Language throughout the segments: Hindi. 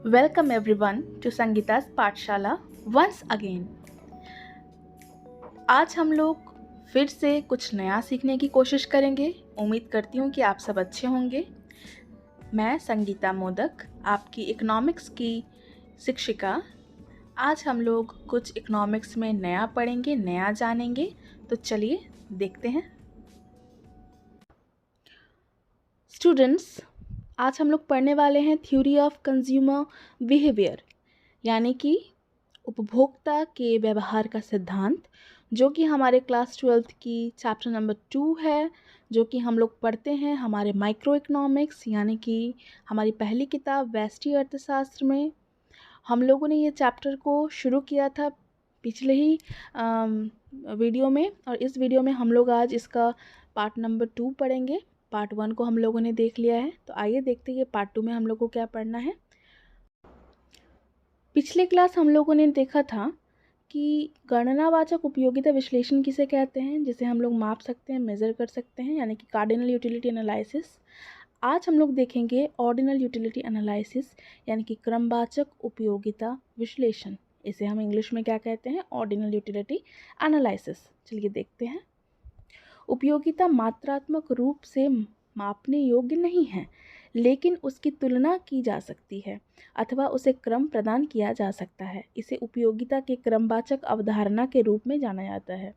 Welcome everyone to संगीता's पाठशाला once again। आज हम लोग फिर से कुछ नया सीखने की कोशिश करेंगे। उम्मीद करती हूँ कि आप सब अच्छे होंगे। मैं संगीता मोदक, आपकी इकोनॉमिक्स की शिक्षिका। आज हम लोग कुछ इकोनॉमिक्स में नया पढ़ेंगे, नया जानेंगे। तो चलिए देखते हैं। स्टूडेंट्स, आज हम लोग पढ़ने वाले हैं थ्योरी ऑफ कंज्यूमर बिहेवियर, यानी कि उपभोक्ता के व्यवहार का सिद्धांत, जो कि हमारे क्लास 12th की चैप्टर नंबर 2 है, जो कि हम लोग पढ़ते हैं हमारे माइक्रो इकोनॉमिक्स यानी कि हमारी पहली किताब व्यष्टि अर्थशास्त्र में। हम लोगों ने ये चैप्टर को शुरू किया था पिछले ही वीडियो में, और इस वीडियो में हम लोग आज इसका पार्ट नंबर 2 पढ़ेंगे। पार्ट 1 को हम लोगों ने देख लिया है, तो आइए देखते हैं पार्ट 2 में हम लोग को क्या पढ़ना है। पिछले क्लास हम लोगों ने देखा था कि गणनावाचक उपयोगिता विश्लेषण किसे कहते हैं, जिसे हम लोग माप सकते हैं, मेज़र कर सकते हैं, यानी कि कार्डिनल यूटिलिटी एनालिसिस। आज हम लोग देखेंगे ऑर्डिनल यूटिलिटी एनालिसिस, यानी कि क्रमवाचक उपयोगिता विश्लेषण। इसे हम इंग्लिश में क्या कहते हैं? Ordinal utility analysis. चलिए देखते हैं। उपयोगिता मात्रात्मक रूप से मापने योग्य नहीं है, लेकिन उसकी तुलना की जा सकती है अथवा उसे क्रम प्रदान किया जा सकता है। इसे उपयोगिता के क्रमवाचक अवधारणा के रूप में जाना जाता है।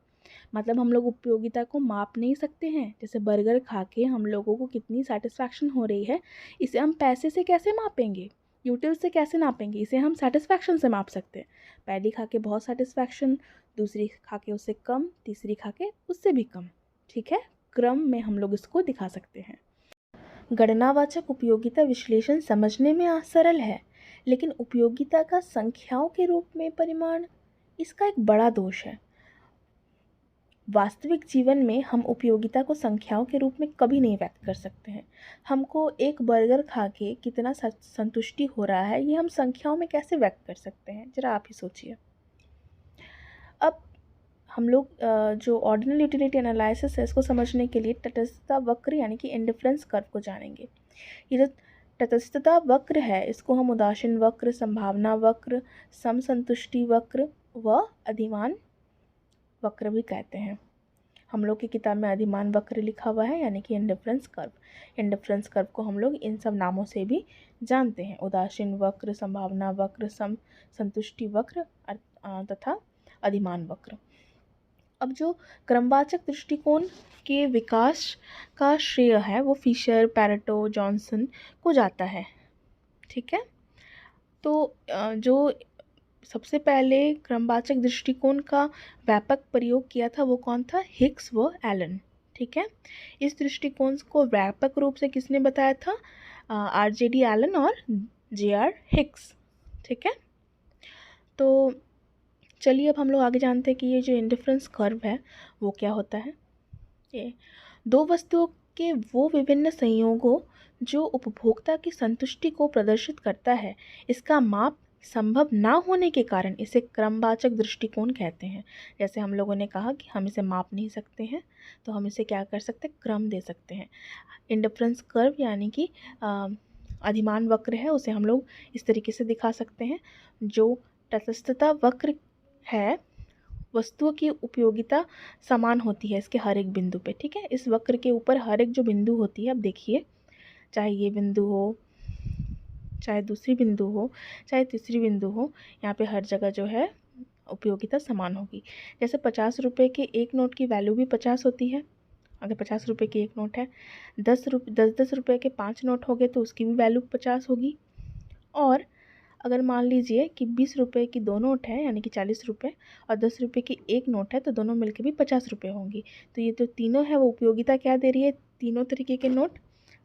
मतलब हम लोग उपयोगिता को माप नहीं सकते हैं। जैसे बर्गर खा के हम लोगों को कितनी सेटिस्फैक्शन हो रही है, इसे हम पैसे से कैसे मापेंगे, यूटिल से कैसे नापेंगे? इसे हम सेटिस्फैक्शन से माप सकते हैं। पहली खा के बहुत सेटिस्फैक्शन, दूसरी खा के उससे कम, तीसरी खा के उससे भी कम। ठीक है, क्रम में हम लोग इसको दिखा सकते हैं। गणनावाचक उपयोगिता विश्लेषण समझने में सरल है, लेकिन उपयोगिता का संख्याओं के रूप में परिमाण, इसका एक बड़ा दोष है। वास्तविक जीवन में हम उपयोगिता को संख्याओं के रूप में कभी नहीं व्यक्त कर सकते हैं। हमको एक बर्गर खा के कितना संतुष्टि हो रहा है, ये हम संख्याओं में कैसे व्यक्त कर सकते हैं? जरा आप ही सोचिए। अब हम लोग जो ऑर्डिनल यूटिलिटी एनालिसिस है, इसको समझने के लिए तटस्थता वक्र यानी कि इंडिफरेंस कर्व को जानेंगे। ये जो तटस्थता वक्र है, इसको हम उदासीन वक्र, संभावना वक्र, समसंतुष्टि वक्र व अधिमान वक्र भी कहते हैं। हम लोग की किताब में अधिमान वक्र लिखा हुआ है, यानी कि इंडिफरेंस कर्व। इंडिफरेंस कर्व को हम लोग इन सब नामों से भी जानते हैं: उदासीन वक्र, संभावना वक्र, समसंतुष्टि वक्र तथा अधिमान वक्र। अब जो क्रमवाचक दृष्टिकोण के विकास का श्रेय है वो फिशर, पैरेटो, जॉनसन को जाता है। ठीक है, तो जो सबसे पहले क्रमवाचक दृष्टिकोण का व्यापक प्रयोग किया था वो कौन था? हिक्स व एलन। ठीक है, इस दृष्टिकोण को व्यापक रूप से किसने बताया था? RJD एलन और JR हिक्स। ठीक है, तो चलिए अब हम लोग आगे जानते हैं कि ये जो इंडिफरेंस कर्व है वो क्या होता है। ये दो वस्तुओं के वो विभिन्न संयोगों जो उपभोक्ता की संतुष्टि को प्रदर्शित करता है, इसका माप संभव ना होने के कारण इसे क्रमवाचक दृष्टिकोण कहते हैं। जैसे हम लोगों ने कहा कि हम इसे माप नहीं सकते हैं, तो हम इसे क्या कर सकते हैं? क्रम दे सकते हैं। इंडिफरेंस कर्व यानी कि अधिमान वक्र है, उसे हम लोग इस तरीके से दिखा सकते हैं। जो तटस्थता वक्र है, वस्तुओं की उपयोगिता समान होती है इसके हर एक बिंदु पे। ठीक है, इस वक्र के ऊपर हर एक जो बिंदु होती है, अब देखिए, चाहे ये बिंदु हो, चाहे दूसरी बिंदु हो, चाहे तीसरी बिंदु हो, यहाँ पे हर जगह जो है उपयोगिता समान होगी। जैसे 50 रुपये के एक नोट की वैल्यू भी 50 होती है। अगर 50 रुपये की एक नोट है, 10 रुपये के 5 नोट हो गए तो उसकी भी वैल्यू 50 होगी। और अगर मान लीजिए कि 20 रुपये की दो नोट है, यानी कि 40 रुपये, और 10 रुपये की एक नोट है, तो दोनों मिलकर भी 50 रुपये होंगी। तो ये जो तीनों है वो उपयोगिता क्या दे रही है? तीनों तरीके के नोट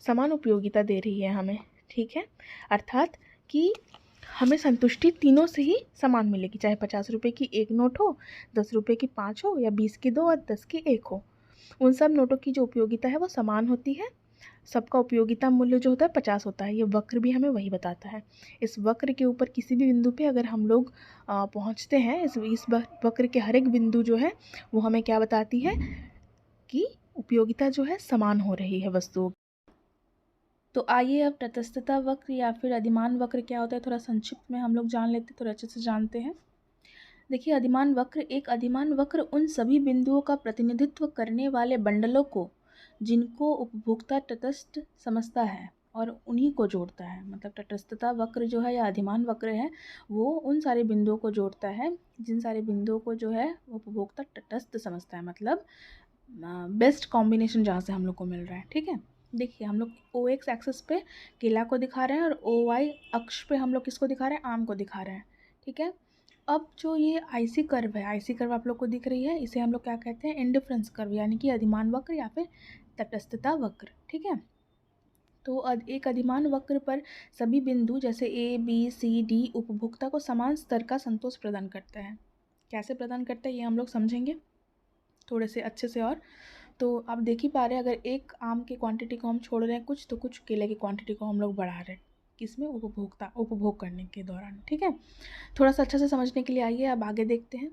समान उपयोगिता दे रही है हमें। ठीक है, अर्थात कि हमें संतुष्टि तीनों से ही समान मिलेगी, चाहे 50 रुपये की एक नोट हो, 10 रुपये की 5 हो, या 20 की 2 और 10 की 1 हो। उन सब नोटों की जो उपयोगिता है वो समान होती है। सबका उपयोगिता मूल्य जो होता है 50 होता है। ये वक्र भी हमें वही बताता है। इस वक्र के ऊपर किसी भी बिंदु पे अगर हम लोग पहुंचते हैं, इस वक्र के हर एक बिंदु जो है वो हमें क्या बताती है? कि उपयोगिता जो है समान हो रही है वस्तुओं। तो आइए अब तटस्थता वक्र या फिर अधिमान वक्र क्या होता है थोड़ा संक्षिप्त में हम लोग जान लेते हैं, थोड़ा अच्छे से जानते हैं। देखिए, अधिमान वक्र उन सभी बिंदुओं का प्रतिनिधित्व करने वाले बंडलों को जिनको उपभोक्ता तटस्थ समझता है और उन्हीं को जोड़ता है। मतलब तटस्थता वक्र जो है या अधिमान वक्र है वो उन सारे बिंदुओं को जोड़ता है जिन सारे बिंदुओं को जो है उपभोक्ता तटस्थ समझता है। मतलब बेस्ट कॉम्बिनेशन जहाँ से हम लोग को मिल रहा है। ठीक है, देखिए हम लोग ओ एक्स एक्सिस पे केला को दिखा रहे हैं और ओ वाई अक्ष पे हम लोग किसको दिखा रहे हैं, आम को दिखा रहे हैं। ठीक है, अब जो ये आईसी कर्व है, आईसी कर्व आप लोग को दिख रही है, इसे हम लोग क्या कहते हैं, इंडिफरेंस कर्व यानी कि अधिमान वक्र या फिर तटस्थता वक्र। ठीक है, तो एक अधिमान वक्र पर सभी बिंदु जैसे ए बी सी डी उपभोक्ता को समान स्तर का संतोष प्रदान करता है। कैसे प्रदान करता है ये हम लोग समझेंगे थोड़े से अच्छे से। और तो आप देख ही पा रहे हैं, अगर एक आम की क्वांटिटी को हम छोड़ रहे हैं कुछ, तो कुछ केले की क्वांटिटी को हम लोग बढ़ा रहे हैं, किसमें, उपभोग करने के दौरान। ठीक है, थोड़ा सा अच्छे से समझने के लिए आइए अब आगे देखते हैं।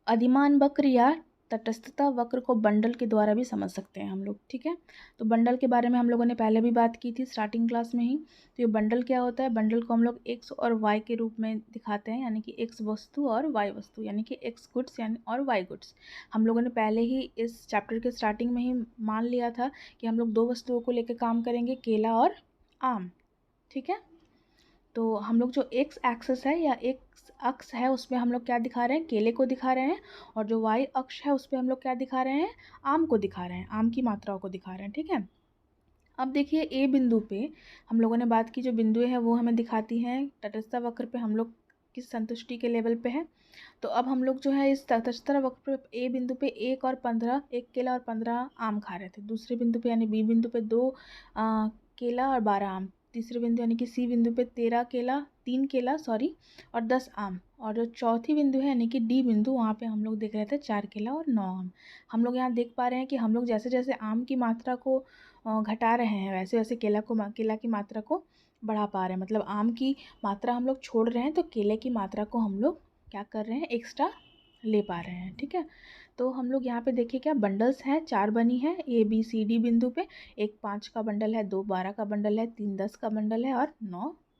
अधिमान वक्र या तटस्थता वक्र को बंडल के द्वारा भी समझ सकते हैं हम लोग। ठीक है, तो बंडल के बारे में हम लोगों ने पहले भी बात की थी स्टार्टिंग क्लास में ही। तो ये बंडल क्या होता है, बंडल को हम लोग एक्स और वाई के रूप में दिखाते हैं, यानी कि एक्स वस्तु और वाई वस्तु, यानी कि एक्स गुड्स यानी और वाई गुड्स। हम लोगों ने पहले ही इस चैप्टर के स्टार्टिंग में ही मान लिया था कि हम लोग दो वस्तुओं को लेकर काम करेंगे, केला और आम। ठीक है, तो हम लोग जो एक्स एक्सिस है या एक्स अक्ष है उसमें हम लोग क्या दिखा रहे हैं, केले को दिखा रहे हैं, और जो वाई अक्ष है उस पर हम लोग क्या दिखा रहे हैं, आम को दिखा रहे हैं, आम की मात्राओं को दिखा रहे हैं। ठीक है, अब देखिए ए बिंदु पे हम लोगों ने बात की, जो बिंदुएं हैं वो हमें दिखाती हैं तटस्थता वक्र पे हम लोग किस संतुष्टि के लेवल पे है। तो अब हम लोग जो है इस तटस्थता वक्र पे ए बिंदु पे एक केला और 15 आम खा रहे थे। दूसरे बिंदु पे यानी बी बिंदु पे 2 केला और 12 आम। तीसरे बिंदु यानी कि सी बिंदु पे 3 केला और 10 आम। और जो चौथी बिंदु है यानी कि डी बिंदु, वहाँ पे हम लोग देख रहे थे 4 केला और 9 आम। हम लोग यहाँ देख पा रहे हैं कि हम लोग जैसे जैसे आम की मात्रा को घटा रहे हैं वैसे वैसे केला की मात्रा को बढ़ा पा रहे हैं। मतलब आम की मात्रा हम लोग छोड़ रहे हैं तो केले की मात्रा को हम लोग क्या कर रहे हैं, एक्स्ट्रा ले पा रहे हैं। ठीक है, तो हम लोग यहाँ पे देखिए क्या बंडल्स हैं, 4 बनी है ए बी सी डी बिंदु पे। एक 5 का बंडल है, 2 12 का बंडल है, 3 10 का बंडल है और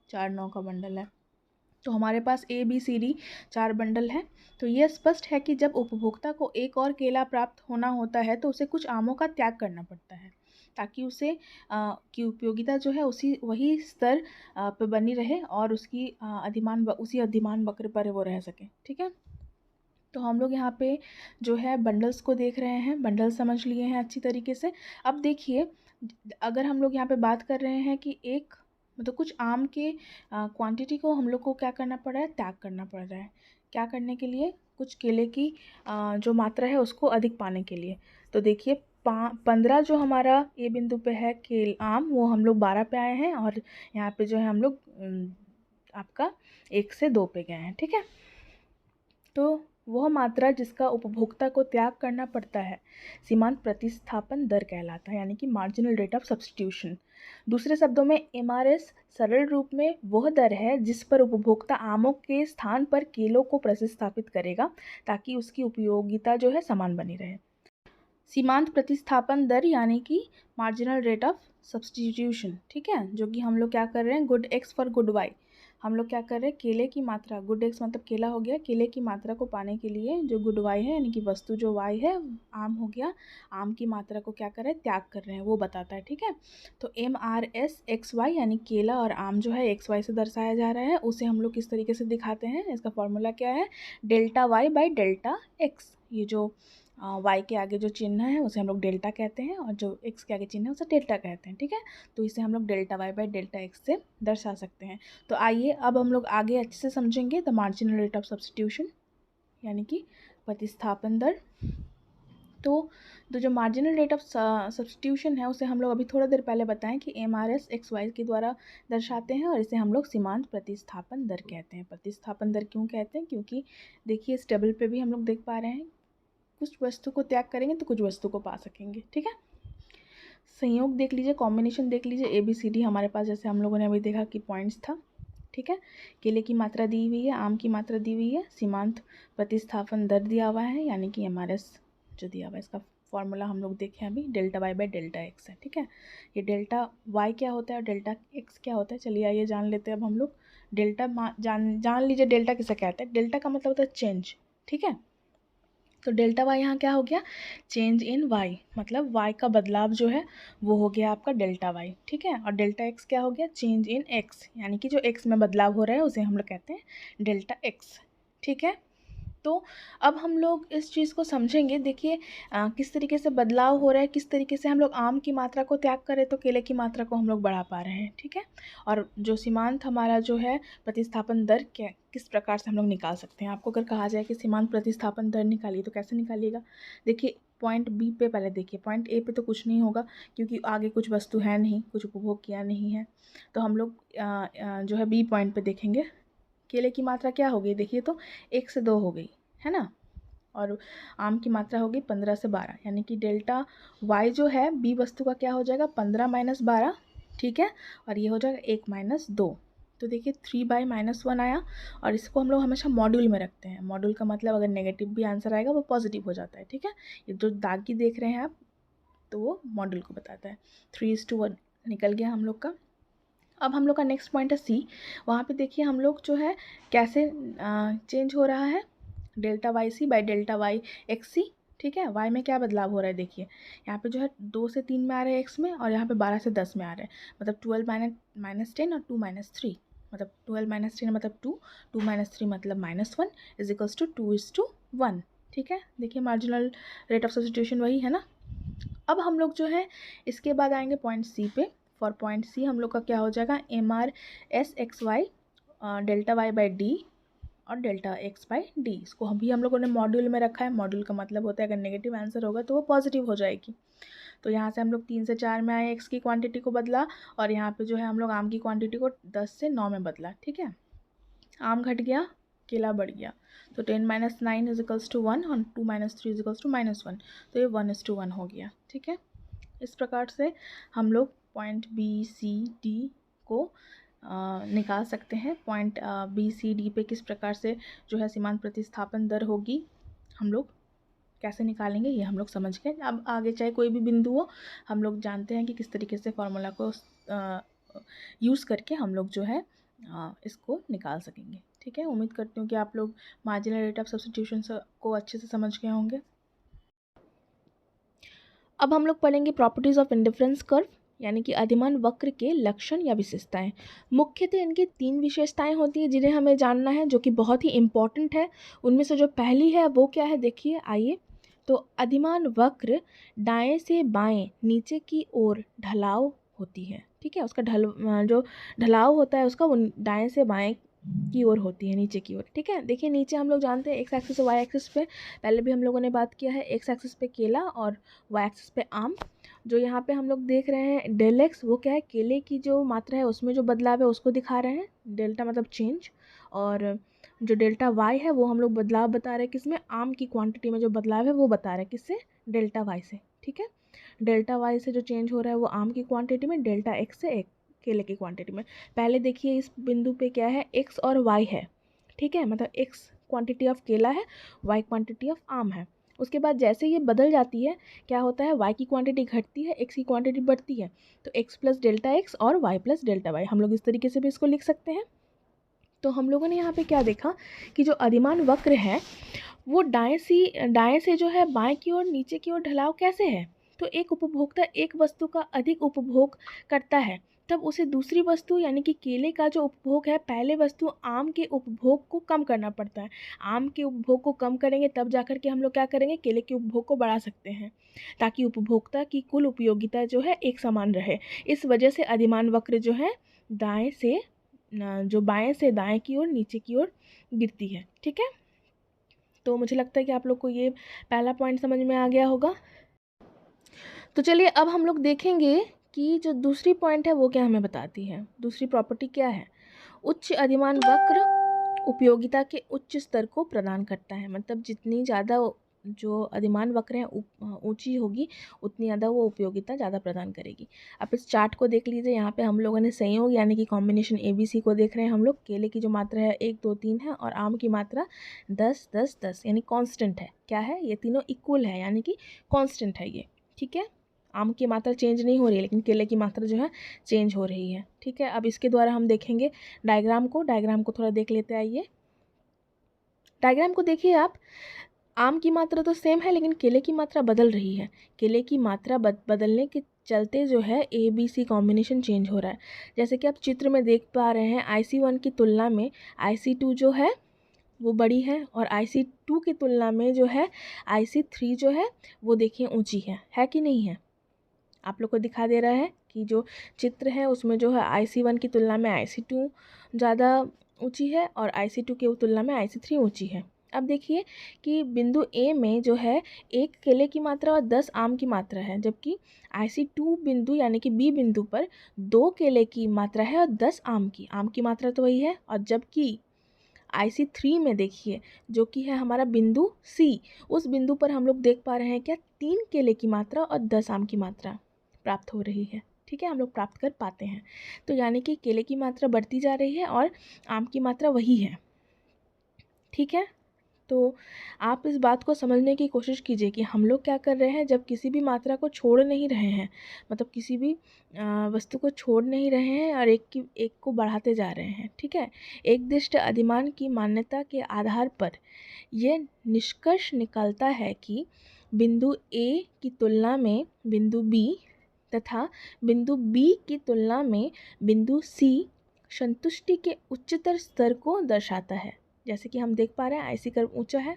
4 9 का बंडल है। तो हमारे पास A B C D 4 bundle हैं। तो ये स्पष्ट है कि जब उपभोक्ता को एक और केला प्राप्त होना होता है तो उसे कुछ आमों का त्याग करना पड़ता है ताकि उसे की उपयोगिता जो है वही स्तर पे बनी रहे और उसी अधिमान वक्र पर वो रह सके। ठीक है, तो हम लोग यहाँ पे जो है बंडल्स को देख रहे हैं, बंडल समझ लिए हैं अच्छी तरीके से। अब देखिए, अगर हम लोग यहाँ पे बात कर रहे हैं कि एक मतलब कुछ आम के क्वांटिटी को हम लोग को क्या करना पड़ रहा है, त्याग करना पड़ रहा है। क्या करने के लिए, कुछ केले की जो मात्रा है उसको अधिक पाने के लिए। तो देखिए 15 जो हमारा ए बिंदु पे है आम, वो हम लोग 12 पे आए हैं और यहाँ पे जो है हम लोग आपका 1 से 2 पे गए हैं। ठीक है, तो वह मात्रा जिसका उपभोक्ता को त्याग करना पड़ता है सीमांत प्रतिस्थापन दर कहलाता है, यानी कि मार्जिनल रेट ऑफ सब्स्टिट्यूशन। दूसरे शब्दों में एमआरएस सरल रूप में वह दर है जिस पर उपभोक्ता आमों के स्थान पर केलों को प्रतिस्थापित करेगा ताकि उसकी उपयोगिता जो है समान बनी रहे। सीमांत प्रतिस्थापन दर यानी कि मार्जिनल रेट ऑफ सब्स्टिट्यूशन। ठीक है, जो कि हम लोग क्या कर रहे हैं, good x for good y. हम लोग क्या कर रहे हैं, केले की मात्रा, गुड एक्स मतलब केला हो गया, केले की मात्रा को पाने के लिए जो गुड वाई है यानी कि वस्तु जो वाई है, आम हो गया, आम की मात्रा को क्या कर रहे हैं, त्याग कर रहे हैं, वो बताता है। ठीक है, तो MRS XY यानी केला और आम जो है XY से दर्शाया जा रहा है, उसे हम लोग किस तरीके से दिखाते हैं, इसका फॉर्मूला क्या है, delta y by delta x. ये जो वाई के आगे जो चिन्ह है उसे हम लोग डेल्टा कहते हैं और जो एक्स के आगे चिन्ह है उसे डेल्टा कहते हैं। ठीक है, तो इसे हम लोग delta y by delta x से दर्शा सकते हैं। तो आइए अब हम लोग आगे अच्छे से समझेंगे the marginal rate of substitution यानी कि प्रतिस्थापन दर। तो जो मार्जिनल रेट ऑफ सब्स्टिट्यूशन है उसे हम लोग अभी थोड़ा देर पहले बताएं कि MRS XY के द्वारा दर्शाते हैं और इसे हम लोग सीमांत प्रतिस्थापन दर कहते हैं। प्रतिस्थापन दर क्यों कहते हैं, क्योंकि देखिए इस टेबल पे भी हम लोग देख पा रहे हैं कुछ वस्तु को त्याग करेंगे तो कुछ वस्तु को पा सकेंगे। ठीक है, संयोग देख लीजिए, कॉम्बिनेशन देख लीजिए, ABCD हमारे पास जैसे हम लोगों ने अभी देखा कि पॉइंट्स था। ठीक है, केले की मात्रा दी हुई है, आम की मात्रा दी हुई है, सीमांत प्रतिस्थापन दर दिया हुआ है यानी कि MRS जो दिया हुआ है, इसका फॉर्मूला हम लोग देखें अभी, delta y by delta x है, ठीक है। ये डेल्टा वाई क्या होता है और डेल्टा एक्स क्या होता है, चलिए आइए जान लेते हैं अब हम लोग। डेल्टा जान लीजिए डेल्टा किसे कहते हैं। डेल्टा का मतलब होता है चेंज, ठीक है। तो डेल्टा वाई यहाँ क्या हो गया, चेंज इन वाई, मतलब वाई का बदलाव जो है वो हो गया आपका डेल्टा वाई, ठीक है। और डेल्टा एक्स क्या हो गया, चेंज इन एक्स, यानी कि जो एक्स में बदलाव हो रहा है उसे हम लोग कहते हैं डेल्टा एक्स, ठीक है। तो अब हम लोग इस चीज़ को समझेंगे। देखिए किस तरीके से बदलाव हो रहा है, किस तरीके से हम लोग आम की मात्रा को त्याग करें तो केले की मात्रा को हम लोग बढ़ा पा रहे हैं, ठीक है। और जो सीमांत हमारा जो है प्रतिस्थापन दर क्या, किस प्रकार से हम लोग निकाल सकते हैं। आपको अगर कहा जाए कि सीमांत प्रतिस्थापन दर निकालिए तो कैसे निकालिएगा। देखिए पॉइंट बी पे पहले देखिए, पॉइंट ए पे तो कुछ नहीं होगा क्योंकि आगे कुछ वस्तु है नहीं, कुछ उपभोग किया नहीं है। तो हम लोग जो है बी पॉइंट पे देखेंगे, केले की मात्रा क्या हो गई, देखिए तो 1 से 2 हो गई है ना, और आम की मात्रा होगी 15 से 12, यानी कि डेल्टा वाई जो है बी वस्तु का क्या हो जाएगा, 15 माइनस 12, ठीक है। और ये हो जाएगा 1 माइनस 2। तो देखिए 3/-1 आया, और इसको हम लोग हमेशा मॉड्यूल में रखते हैं। मॉड्यूल का मतलब अगर नेगेटिव भी आंसर आएगा वो पॉजिटिव हो जाता है, ठीक है। ये जो दागी देख रहे हैं आप तो वो मॉड्यूल को बताता है। 3:1 निकल गया हम लोग का। अब हम लोग का नेक्स्ट पॉइंट है सी। वहाँ पे देखिए हम लोग जो है कैसे चेंज हो रहा है, delta Y C by delta Y X C, ठीक है। वाई में क्या बदलाव हो रहा है, देखिए यहाँ पे जो है 2 से 3 में आ रहे हैं एक्स में, और यहाँ पे 12 से 10 में आ रहे हैं, मतलब 12 माइनस 10 और 2 माइनस 3, मतलब 12 माइनस 10 मतलब 2, 2 माइनस 3 मतलब -1 इज इक्वल्स टू 2:1, ठीक है। देखिए मार्जिनल रेट ऑफ सब्स्टिट्यूशन वही है ना। अब हम लोग जो है इसके बाद आएंगे पॉइंट सी पे। फॉर पॉइंट सी हम लोग का क्या हो जाएगा, MR/SXY delta y by d और डेल्टा एक्स बाई डी। इसको हम लोगों ने मॉड्यूल में रखा है। मॉड्यूल का मतलब होता है अगर नेगेटिव आंसर होगा तो वो पॉजिटिव हो जाएगी। तो यहाँ से हम लोग 3 से 4 में आए, एक्स की क्वांटिटी को बदला, और यहाँ पे जो है हम लोग आम की क्वांटिटी को 10 से 9 में बदला, ठीक है। आम घट गया, केला बढ़ गया, तो 10 माइनस 9 इज इक्वल्स टू 1 और 2 माइनस 3 इज इक्वल्स टू -1, तो ये 1:1 हो गया, ठीक है। इस प्रकार से हम लोग पॉइंट बी सी डी को निकाल सकते हैं। पॉइंट बी सी डी पे किस प्रकार से जो है सीमांत प्रतिस्थापन दर होगी हम लोग कैसे निकालेंगे ये हम लोग समझ गए। अब आगे चाहे कोई भी बिंदु हो, हम लोग जानते हैं कि किस तरीके से फॉर्मूला को यूज़ करके हम लोग जो है इसको निकाल सकेंगे, ठीक है। उम्मीद करती हूँ कि आप लोग मार्जिनल रेट ऑफ सब्स्टिट्यूशन को अच्छे से समझ गए होंगे। अब हम लोग पढ़ेंगे प्रॉपर्टीज़ ऑफ इंडिफरेंस कर्व, यानी कि अधिमान वक्र के लक्षण या विशेषताएं। मुख्यतः इनकी 3 विशेषताएं होती हैं जिन्हें हमें जानना है, जो कि बहुत ही इम्पॉर्टेंट है। उनमें से जो पहली है वो क्या है, देखिए आइए। तो अधिमान वक्र दाएं से बाएं नीचे की ओर ढलाव होती है, ठीक है। उसका जो ढलाव होता है उसका वो दाएं से बाएं की ओर होती है, नीचे की ओर, ठीक है। देखिए नीचे हम लोग जानते हैं एक्स एक्सिस और वाई एक्सिस पे पहले भी हम लोगों ने बात किया है। एक्स एक्सिस पे केला और वाई एक्सिस पे आम। जो यहाँ पे हम लोग देख रहे हैं डेल एक्स, वो क्या है, केले की जो मात्रा है उसमें जो बदलाव है उसको दिखा रहे हैं, डेल्टा मतलब चेंज। और जो डेल्टा वाई है वो हम लोग बदलाव बता रहे हैं किसमें, आम की क्वांटिटी में जो बदलाव है वो बता रहे हैं किससे, डेल्टा वाई से, ठीक है। डेल्टा वाई से जो चेंज हो रहा है वो आम की क्वांटिटी में, डेल्टा एक्स से केले की क्वांटिटी में। पहले देखिए इस बिंदु पे क्या है, एक्स और वाई है, ठीक है, मतलब एक्स क्वांटिटी ऑफ केला है, वाई क्वांटिटी ऑफ आम है। उसके बाद जैसे ये बदल जाती है क्या होता है, वाई की क्वांटिटी घटती है, एक्स की क्वांटिटी बढ़ती है, तो एक्स प्लस डेल्टा एक्स और वाई प्लस डेल्टा वाई, हम लोग इस तरीके से भी इसको लिख सकते हैं। तो हम लोगों ने यहाँ पे क्या देखा कि जो अधिमान वक्र है वो दाएं से जो है बाएं की ओर नीचे की ओर ढलाव कैसे है। तो एक उपभोक्ता एक वस्तु का अधिक उपभोग करता है तब उसे दूसरी वस्तु यानी कि केले का जो उपभोग है, पहले वस्तु आम के उपभोग को कम करना पड़ता है। आम के उपभोग को कम करेंगे तब जाकर के हम लोग क्या करेंगे, केले के उपभोग को बढ़ा सकते हैं, ताकि उपभोक्ता की कुल उपयोगिता जो है एक समान रहे। इस वजह से अधिमान वक्र जो है बाएं से दाएं की ओर नीचे की ओर गिरती है, ठीक है। तो मुझे लगता है कि आप लोग को ये पहला पॉइंट समझ में आ गया होगा। तो चलिए अब हम लोग देखेंगे कि जो दूसरी पॉइंट है वो क्या हमें बताती है। दूसरी प्रॉपर्टी क्या है, उच्च अधिमान वक्र उपयोगिता के उच्च स्तर को प्रदान करता है, मतलब जितनी ज़्यादा जो अधिमान वक्र है ऊंची होगी उतनी ज़्यादा वो उपयोगिता ज़्यादा प्रदान करेगी। अब इस चार्ट को देख लीजिए, यहाँ पे हम लोगों ने संयोग यानी कि कॉम्बिनेशन ABC को देख रहे हैं हम लोग। केले की जो मात्रा है 1 2 3 है और आम की मात्रा 10 10 10 यानी कांस्टेंट है। क्या है? ये तीनों इक्वल है यानी कि कांस्टेंट है ये। ठीक है, आम की मात्रा चेंज नहीं हो रही है लेकिन केले की मात्रा जो है चेंज हो रही है। ठीक है, अब इसके द्वारा हम देखेंगे डायग्राम को थोड़ा देख लेते आइए। डायग्राम को देखिए आप, आम की मात्रा तो सेम है लेकिन केले की मात्रा बदल रही है। केले की मात्रा बदलने के चलते जो है ABC कॉम्बिनेशन चेंज हो रहा है। जैसे कि आप चित्र में देख पा रहे हैं, IC1 की तुलना में IC2 जो है वो बड़ी है और IC2 की तुलना में जो है IC3 जो है वो देखिए ऊंची है कि नहीं है? आप लोग को दिखा दे रहा है कि जो चित्र है उसमें जो है IC1 की तुलना में IC2 ज़्यादा ऊंची है और IC2 की तुलना में IC3 ऊंची है। अब देखिए कि बिंदु A में जो है 1 केले की मात्रा और 10 आम की मात्रा है, जबकि IC2 बिंदु यानी कि B बिंदु पर 2 केले की मात्रा है और 10 आम की मात्रा तो वही है। और जबकि IC3 में देखिए जो कि है हमारा बिंदु C, उस बिंदु पर हम लोग देख पा रहे हैं क्या 3 केले की मात्रा और 10 आम की मात्रा प्राप्त हो रही है। ठीक है, हम लोग प्राप्त कर पाते हैं। तो यानी कि केले की मात्रा बढ़ती जा रही है और आम की मात्रा वही है। ठीक है, तो आप इस बात को समझने की कोशिश कीजिए कि हम लोग क्या कर रहे हैं जब किसी भी मात्रा को छोड़ नहीं रहे हैं, मतलब किसी भी वस्तु को छोड़ नहीं रहे हैं और एक को बढ़ाते जा रहे हैं। ठीक है, एकदिष्ट अधिमान की मान्यता के आधार पर यह निष्कर्ष निकलता है कि बिंदु A की तुलना में बिंदु B तथा बिंदु B की तुलना में बिंदु C संतुष्टि के उच्चतर स्तर को दर्शाता है। जैसे कि हम देख पा रहे हैं IC कर्व ऊंचा है,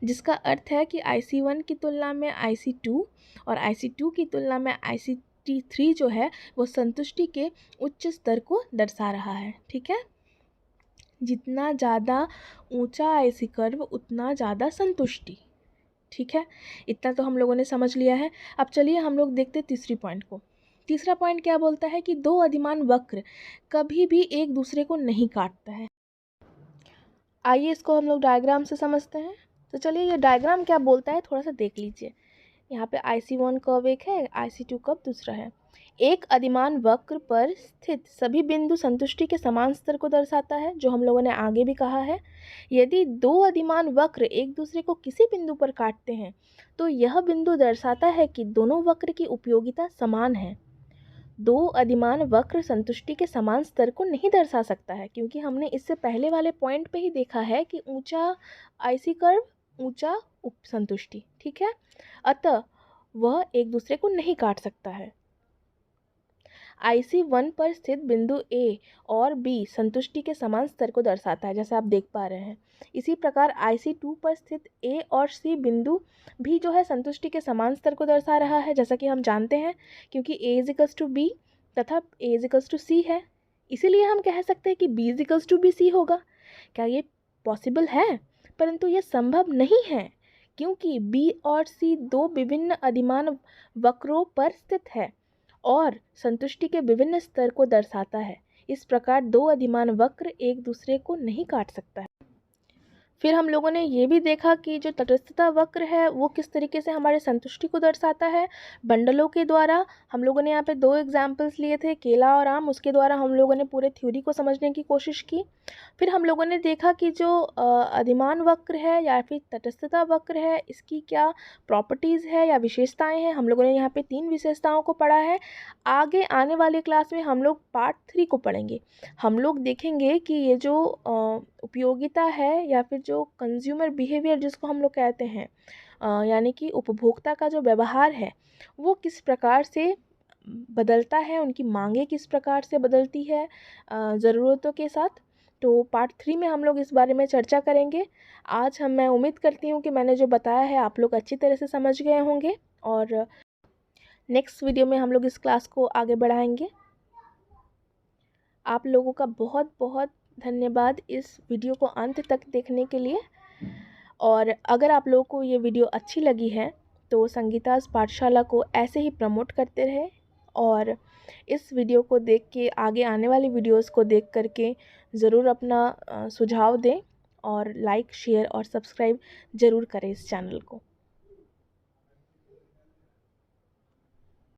जिसका अर्थ है कि IC1 की तुलना में IC2 और IC2 की तुलना में IC3 जो है वो संतुष्टि के उच्च स्तर को दर्शा रहा है। ठीक है, जितना ज़्यादा ऊंचा IC कर्व उतना ज़्यादा संतुष्टि। ठीक है, इतना तो हम लोगों ने समझ लिया है। अब चलिए हम लोग देखते हैं तीसरी पॉइंट को। तीसरा पॉइंट क्या बोलता है कि दो अधिमान वक्र कभी भी एक दूसरे को नहीं काटता है। आइए इसको हम लोग डायग्राम से समझते हैं। तो चलिए ये डायग्राम क्या बोलता है थोड़ा सा देख लीजिए। यहाँ पे IC1 कर्व एक है, IC2 कर्व दूसरा है। एक अधिमान वक्र पर स्थित सभी बिंदु संतुष्टि के समान स्तर को दर्शाता है, जो हम लोगों ने आगे भी कहा है। यदि दो अधिमान वक्र एक दूसरे को किसी बिंदु पर काटते हैं तो यह बिंदु दर्शाता है कि दोनों वक्र की उपयोगिता समान है। दो अधिमान वक्र संतुष्टि के समान स्तर को नहीं दर्शा सकता है, क्योंकि हमने इससे पहले वाले पॉइंट पे ही देखा है कि ऊंचा IC कर्व ऊंचा उप संतुष्टि। ठीक है, अतः वह एक दूसरे को नहीं काट सकता है। IC1 पर स्थित बिंदु A और B संतुष्टि के समान स्तर को दर्शाता है, जैसे आप देख पा रहे हैं। इसी प्रकार IC2 पर स्थित A और C बिंदु भी जो है संतुष्टि के समान स्तर को दर्शा रहा है, जैसा कि हम जानते हैं, क्योंकि A = B तथा A = C है। इसीलिए हम कह सकते हैं कि B = BC होगा। क्या ये पॉसिबल है? परंतु यह संभव नहीं है, क्योंकि B और C दो विभिन्न अधिमान वक्रों पर स्थित है और संतुष्टि के विभिन्न स्तर को दर्शाता है। इस प्रकार दो अधिमान वक्र एक दूसरे को नहीं काट सकता है। फिर हम लोगों ने ये भी देखा कि जो तटस्थता वक्र है वो किस तरीके से हमारे संतुष्टि को दर्शाता है, बंडलों के द्वारा। हम लोगों ने यहाँ पे 2 एग्जाम्पल्स लिए थे, केला और आम, उसके द्वारा हम लोगों ने पूरे थ्योरी को समझने की कोशिश की। फिर हम लोगों ने देखा कि जो अधिमान वक्र है या फिर तटस्थता वक्र है, इसकी क्या प्रॉपर्टीज़ है या विशेषताएँ हैं। हम लोगों ने यहाँ पे 3 विशेषताओं को पढ़ा है। आगे आने वाली क्लास में हम लोग पार्ट 3 को पढ़ेंगे। हम लोग देखेंगे कि ये जो उपयोगिता है या फिर जो कंज्यूमर बिहेवियर जिसको हम लोग कहते हैं, यानी कि उपभोक्ता का जो व्यवहार है वो किस प्रकार से बदलता है, उनकी मांगें किस प्रकार से बदलती है ज़रूरतों के साथ। तो पार्ट 3 में हम लोग इस बारे में चर्चा करेंगे। मैं उम्मीद करती हूँ कि मैंने जो बताया है आप लोग अच्छी तरह से समझ गए होंगे और नेक्स्ट वीडियो में हम लोग इस क्लास को आगे बढ़ाएंगे। आप लोगों का बहुत बहुत धन्यवाद इस वीडियो को अंत तक देखने के लिए। और अगर आप लोगों को ये वीडियो अच्छी लगी है तो संगीतास पाठशाला को ऐसे ही प्रमोट करते रहे और इस वीडियो को देख के आगे आने वाली वीडियोस को देख करके ज़रूर अपना सुझाव दें और लाइक, शेयर और सब्सक्राइब ज़रूर करें इस चैनल को।